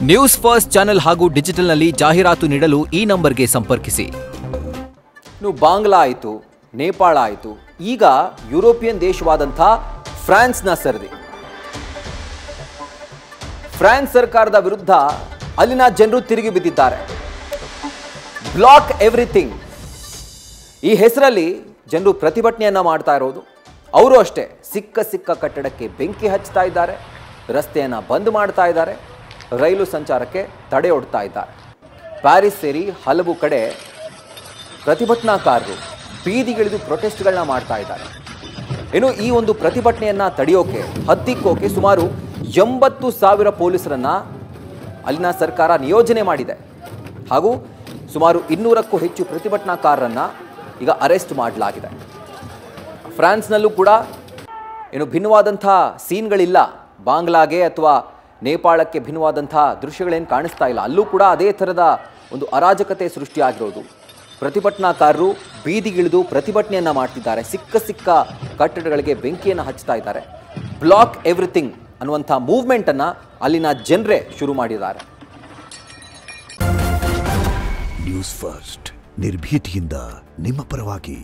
News first channel ಹಾಗೂ ಡಿಜಿಟಲ್ನಲ್ಲಿ ಜಾಹೀರಾತು ನೀಡಲು ಈ ನಂಬರ್ಗೆ ಸಂಪರ್ಕಿಸಿ. ಬಾಂಗ್ಲಾ ಆಯಿತು, ನೇಪಾಳ ಆಯಿತು, ಈಗ ಯುರೋಪಿಯನ್ ದೇಶವಾದಂಥ ಫ್ರಾನ್ಸ್ನ ಸರದಿ. ಫ್ರಾನ್ಸ್ ಸರ್ಕಾರದ ವಿರುದ್ಧ ಅಲ್ಲಿನ ಜನರು ತಿರುಗಿ ಬಿದ್ದಿದ್ದಾರೆ. ಬ್ಲಾಕ್ ಎವ್ರಿಥಿಂಗ್ ಈ ಹೆಸರಲ್ಲಿ ಜನರು ಪ್ರತಿಭಟನೆಯನ್ನ ಮಾಡ್ತಾ ಇರೋದು. ಅವರು ಅಷ್ಟೇ ಸಿಕ್ಕ ಕಟ್ಟಡಕ್ಕೆ ಬೆಂಕಿ ಹಚ್ತಾ ಇದ್ದಾರೆ, ರಸ್ತೆಯನ್ನು ಬಂದ್ ಮಾಡ್ತಾ ಇದ್ದಾರೆ, ರೈಲು ಸಂಚಾರಕ್ಕೆ ತಡೆಯೊಡ್ತಾ ಇದ್ದಾರೆ. ಪ್ಯಾರಿಸ್ ಸೇರಿ ಹಲವು ಕಡೆ ಪ್ರತಿಭಟನಾಕಾರರು ಬೀದಿಗಿಳಿದು ಪ್ರೊಟೆಸ್ಟ್ಗಳನ್ನ ಮಾಡ್ತಾ ಇದ್ದಾರೆ. ಇನ್ನು ಈ ಒಂದು ಪ್ರತಿಭಟನೆಯನ್ನ ತಡೆಯೋಕೆ ಹತ್ತಿಕ್ಕೋಕೆ ಸುಮಾರು 80,000 ಪೊಲೀಸರನ್ನ ಅಲ್ಲಿನ ಸರ್ಕಾರ ನಿಯೋಜನೆ ಮಾಡಿದೆ. ಹಾಗೂ ಸುಮಾರು 200ಕ್ಕೂ ಹೆಚ್ಚು ಪ್ರತಿಭಟನಾಕಾರರನ್ನ ಈಗ ಅರೆಸ್ಟ್ ಮಾಡಲಾಗಿದೆ. ಫ್ರಾನ್ಸ್ನಲ್ಲೂ ಕೂಡ ಏನು ಭಿನ್ನವಾದಂಥ ಸೀನ್ಗಳಿಲ್ಲ. ಬಾಂಗ್ಲಾಗೆ ಅಥವಾ ನೇಪಾಳಕ್ಕೆ ಭಿನ್ನವಾದಂಥ ದೃಶ್ಯಗಳೇನು ಕಾಣಿಸ್ತಾ ಇಲ್ಲ. ಅಲ್ಲೂ ಕೂಡ ಅದೇ ಥರದ ಒಂದು ಅರಾಜಕತೆ ಸೃಷ್ಟಿಯಾಗಿರೋದು. ಪ್ರತಿಭಟನಾಕಾರರು ಬೀದಿಗಿಳಿದು ಪ್ರತಿಭಟನೆಯನ್ನು ಮಾಡ್ತಿದ್ದಾರೆ. ಸಿಕ್ಕ ಕಟ್ಟಡಗಳಿಗೆ ಬೆಂಕಿಯನ್ನು ಹಚ್ತಾ ಇದ್ದಾರೆ. ಬ್ಲಾಕ್ ಎವ್ರಿಥಿಂಗ್ ಅನ್ನುವಂಥ ಮೂವ್ಮೆಂಟನ್ನು ಅಲ್ಲಿನ ಜನರೇ ಶುರು ಮಾಡಿದ್ದಾರೆ. ನ್ಯೂಸ್ ಫಸ್ಟ್ ನಿರ್ಭೀತಿಯಿಂದ ನಿಮ್ಮ ಪರವಾಗಿ.